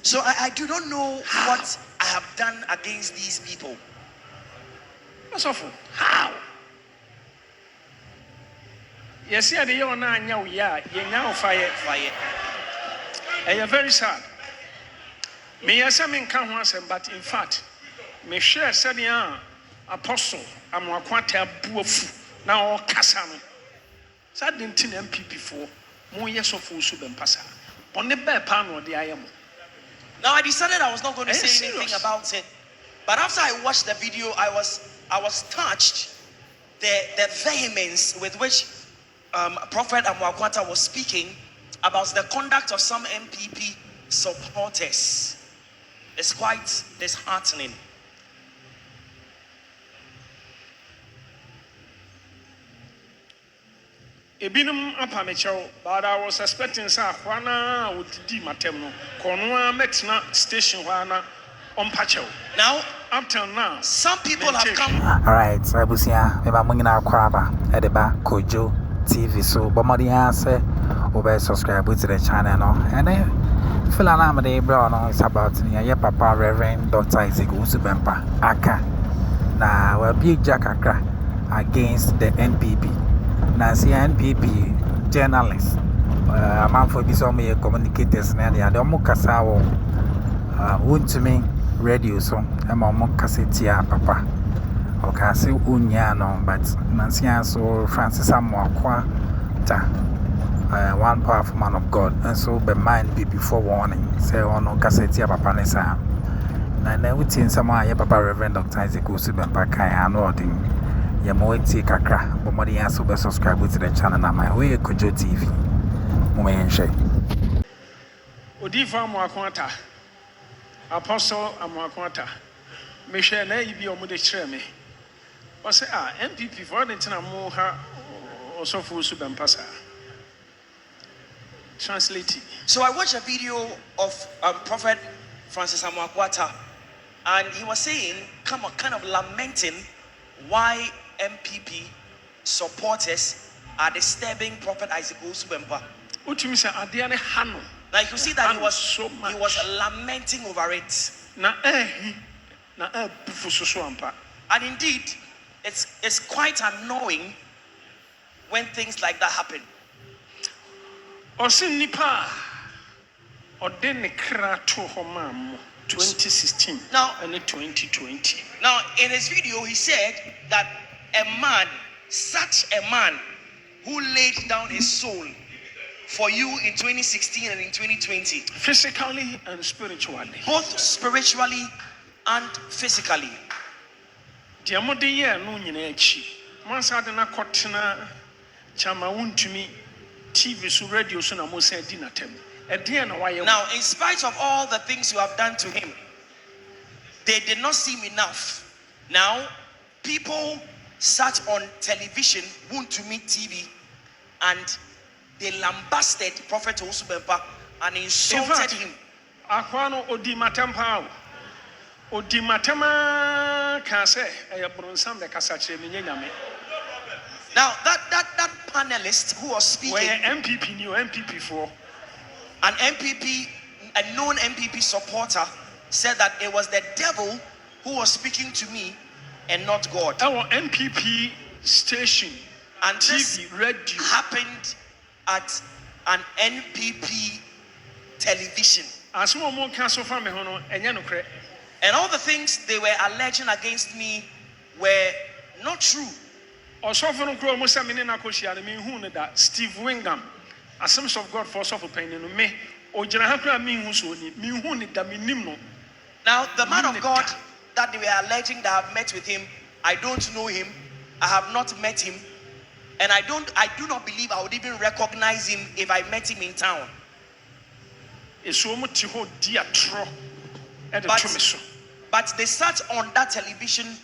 So I do not know what I have done against these people. What's awful? How? Yes, yeah, you know, fire. And you're very sad. Me, as I mean, can't answer, but in fact, me share said, Apostle Amoako buofu now Kasano. So I didn't NPP for more years of Owusu-Bempah. On the bare panel, the I am. Now I decided I was not going to say anything about it, but after I watched the video, I was touched the vehemence with which Prophet Amoako was speaking about the conduct of some NPP supporters. It's quite disheartening. Ebinum apamecho, but I was expecting sa Juana would di matemno. Konwa metna station Juana on Pacho. Now, up till now, some people have come. Alright, so Abusia, eba mungina kwaba, edeba Kojo TV. So, bomodiya say, obe subscribe to the channel no. And then, feel alamade bro no. It's about your papa Reverend Dr. Isaac Owusu-Bempah aka. Na we big jackakra against the NPP. Na see NPP journalists, man for this some communicators na they ado kasa wo wontumi radio so e ma mo kasetia papa o ka se unya no but nansia so Francis Amoako ta one powerful man of God and so be mind be before warning say ono kasetia papa ne sa na wutin sama ya papa Reverend Dr. Isaac Owusu-Bempah kai ano odin ya mweti kakra bomodi ya so be subscribe to the channel na my way Kojo TV mo yenhwe Odifa Amoako Apostle Amoako me share na ibi omude kire me o say NPP for the tina mo ha osofu Owusu-Bempah translate. So I watched a video of Prophet Francis Amoako and he was saying kind of lamenting why NPP supporters are disturbing Prophet Isaac Owusu-Bempah. Now you can see that he was lamenting over it. And indeed, it's quite annoying when things like that happen. 2016 now and 2020. Now in his video he said that such a man who laid down his soul for you in 2016 and in 2020, physically and spiritually, both spiritually and physically. Diamode ye no nyina echi mansa de na kotena chama wuntumi TV so radio so na mo say di natem. Now, in spite of all the things you have done to him, they did not seem enough. Now, people sat on television, Wontumi TV, and they lambasted Prophet Owusu-Bempah and insulted him. Akwano odimatempa odimatema kase eyabronsam de kasache menyame. Now, that panelist who was speaking, where NPP new NPP for a known NPP supporter, said that it was the devil who was speaking to me and not God. Our NPP station and TV radio happened at an NPP television. And all the things they were alleging against me were not true. Steve Wingham, Assumptions of God for suffer pain in me. Now, the man of God that they were alleging that I've met with him, I don't know him, I have not met him, and I do not believe I would even recognize him if I met him in town. But they sat on that television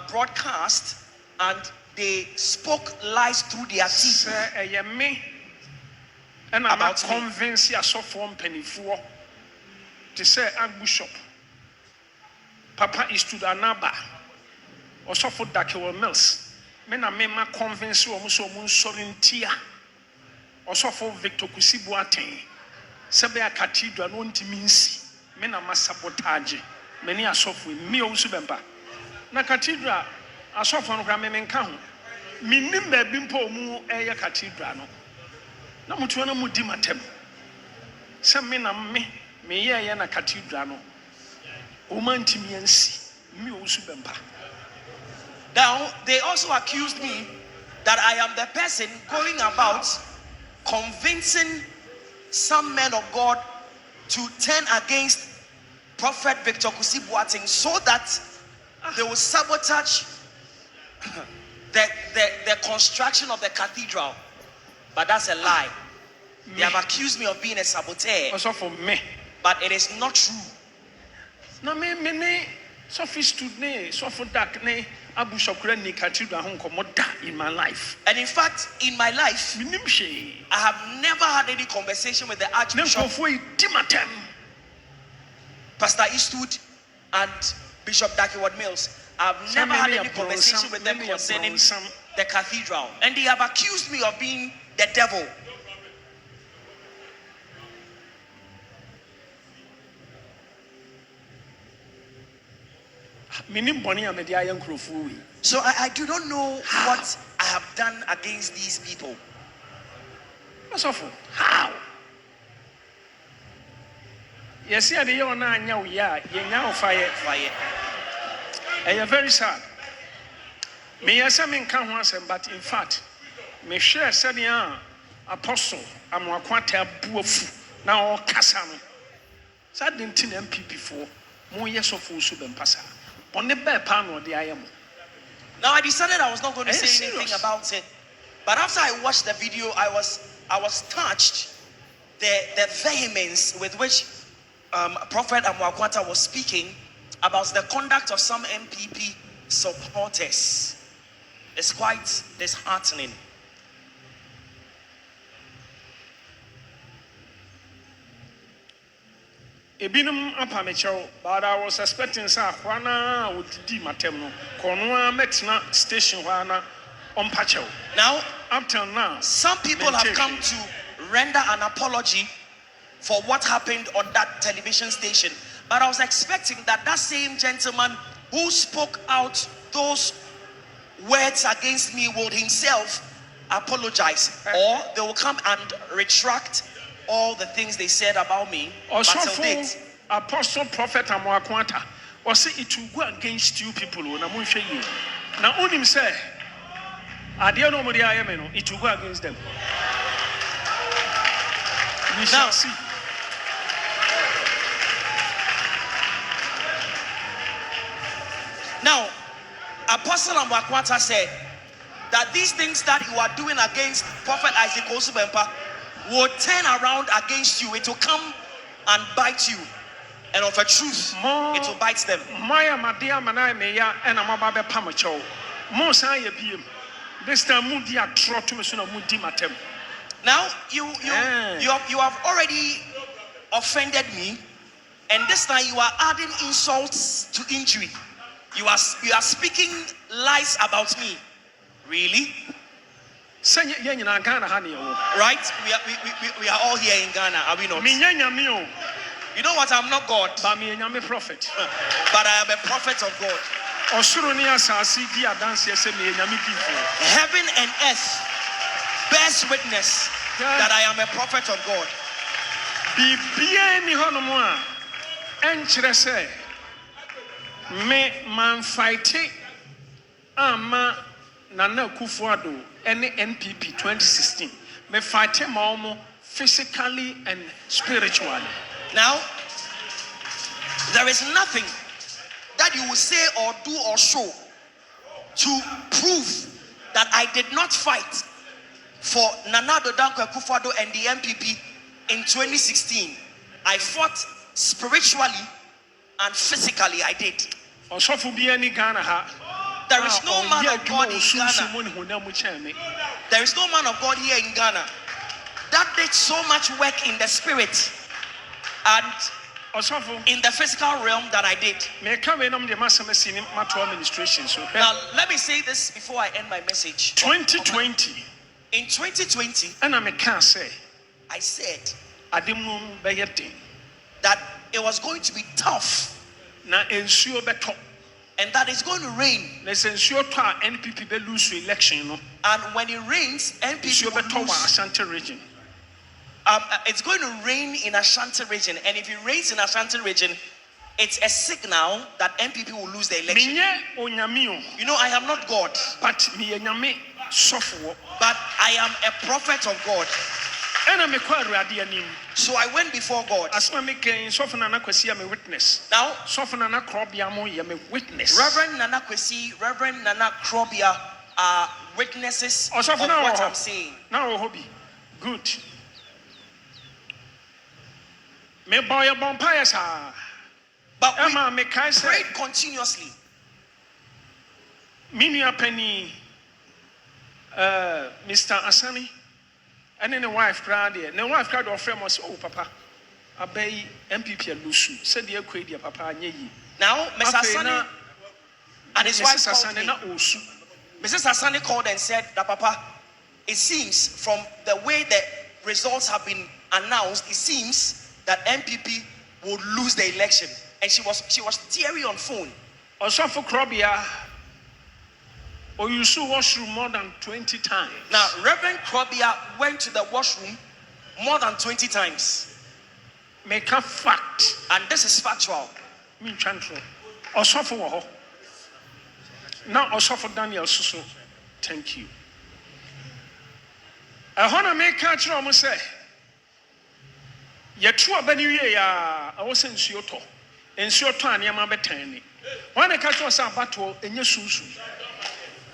broadcast and they spoke lies through their teeth. And I'm not convinced you are so from penny for to say Archbishop Papa is to the Anaba or so for Dakiwa Mills. Men are mema convinced you almost sorin tia or so for Victor Kusibuate. Sabia cathedral no intimacy. Men are sabotage. Many are suffering. Me Owusu-Bempah. Na cathedral are suffering from men count. Minim bimpo mu eya cathedral no. Na mutuana mu di matem. Some men are me ye na cathedral no. Umantimiansi. Me Owusu-Bempah. Now, they also accused me that I am the person going about convincing some men of God to turn against Prophet Victor Kusi-Boateng so that they will sabotage the construction of the cathedral. But that's a lie. They have accused me of being a saboteur. Also for me. But it is not true. No, me, so stood ne, so for dark ne, Abu Shokra ni cathedral home komoda in my life. And in fact, in my life, I have never had any conversation with the Archbishop, Pastor Eastwood, and Bishop Dakiwad Mills. I've never had any conversation with them concerning the cathedral. And they have accused me of being the devil. So I do not know what I have done against these people. What's awful? How? Yes, yeah, they are now, yeah, fire. And you're very sad. Me, yes, I mean, can't answer, but in fact, me share said, Apostle Amoako now Kasano. So I didn't think NPP for more years of Owusu-Bempah. On the bad panel, the I am. Now I decided I was not going to say anything about it, but after I watched the video, I was touched the vehemence with which Prophet Amoako was speaking about the conduct of some NPP supporters. It's quite disheartening. Ebinum apamecho, but I was expecting sa Juana would di matemno. Konwa metna station Juana on Pacho. Now, up till now, some people have come to render an apology for what happened on that television station. But I was expecting that same gentleman who spoke out those words against me would himself apologize, or they will come and retract all the things they said about me. Also, Apostle Prophet Amoako or say it will go against you people when I'm showing you. Now, only him say, I don't know what I am, it will go against them. We shall see. Now, Apostle Amoako said that these things that you are doing against Prophet Isaac Owusu-Bempah will turn around against you. It will come and bite you. And of a truth, it will bite them. This time, now you have already offended me, and this time you are adding insults to injury. You are speaking lies about me. Really? Right? We are all here in Ghana, are we not? You know what? I'm not God, but I'm a prophet. But I am a prophet of God. Heaven and earth bears witness that I am a prophet of God. Me man fighting ama Nana Akufo-Addo any NPP 2016. Me fighting more physically and spiritually. Now, there is nothing that you will say or do or show to prove that I did not fight for Nana Akufo-Addo and the NPP in 2016. I fought spiritually and physically. I did. There is no man of God in Ghana. There is no man of God here in Ghana that did so much work in the spirit and in the physical realm that I did. Now, let me say this before I end my message. 2020. In 2020, And I can't say. I said, ademum beyedin. That it was going to be tough. Na ensuo beto. And that it's going to rain. Na ensuo to a NPP be lose election no. And when it rains, NPP will lose. Ashanti region. It's going to rain in Ashanti region, and if it rains in Ashanti region, it's a signal that NPP will lose the election. You know, I am not God, but I am a prophet of God. So I went before God. Now, Reverend Nana Kwesi, Reverend Nana Krobia are witnesses of what I'm saying. Now, good. Me boy a bonfire, but we prayed continuously. Minia Penny, Mr. Asani, and then the wife cried. The wife cried or friend was, oh, Papa, I bay NPP Lusu, said the Aquadia Papa Nye. Now, Mr. Asani and his wife called me. Mrs. Asani called and said that, Papa, it seems from the way the results have been announced, it seems that NPP would lose the election, and she was teary on phone. Also for Krobia, or you saw washroom more than 20 times. Now, Reverend Krobia went to the washroom more than 20 times. Make a fact, and this is factual. Mean chantro. Also for now, also for Daniel Suso. Thank you. I want to make a true say. Yet true Benny, I was in Sioto, and Sioto and Yamabetan. When I catch us a battle in your susu,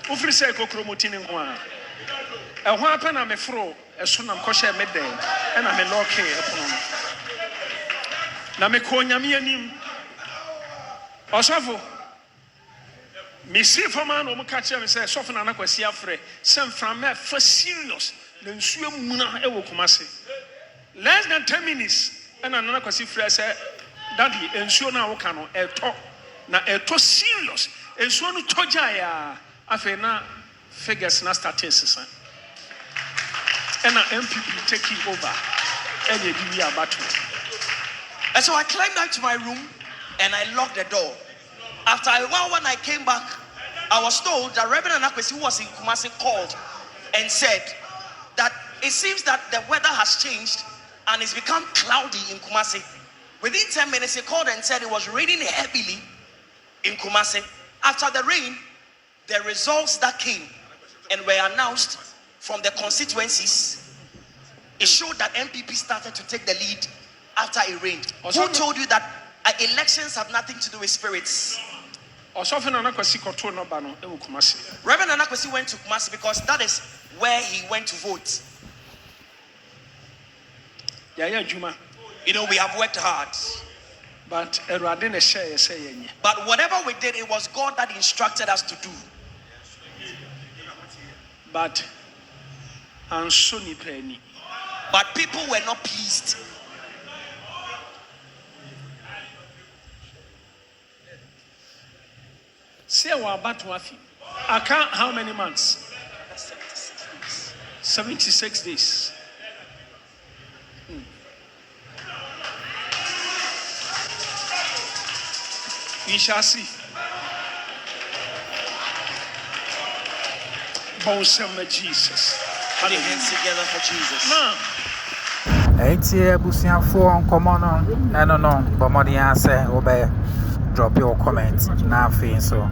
Ufri say Cocromotin in one. A weapon I'm a fro, as soon as I'm kosher midday, and I'm a lock here upon. Namekonya me and him. Osafo, me see for man who catch him and say, Soften and Aquasia Frey, send from me for serious, then swim Muna Ewo Kumasi. Less than 10 minutes, and another question said, Daddy, and so now cano, a talk, now a talk serious, and so no tojaya, afena figures na status, and our MPP taking over, and you give me a battle. And so I climbed out to my room and I locked the door. After a while, when I came back, I was told that Reverend Anakwesi, who was in Kumasi, called and said that it seems that the weather has changed and it's become cloudy in Kumasi. Within 10 minutes, he called and said it was raining heavily in Kumasi. After the rain, the results that came and were announced from the constituencies, it showed that NPP started to take the lead after it rained. Who told you that elections have nothing to do with spirits? Reverend Anakwesi went to Kumasi because that is where he went to vote. You know, we have worked hard. But whatever we did, it was God that instructed us to do. But people were not pleased. Say about I count how many months? 76 days. We shall see. Jesus. Put your hands together for Jesus. Come on, I don't know, but more than answer, obey. Drop your comment now, so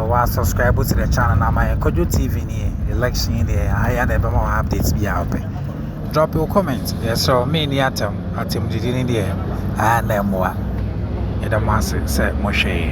while subscribe to the channel now, my Kojo TV election there, I had a more updates be out. Drop your comment. Yes, so me near them at him did in there and then more. It must say Moshe.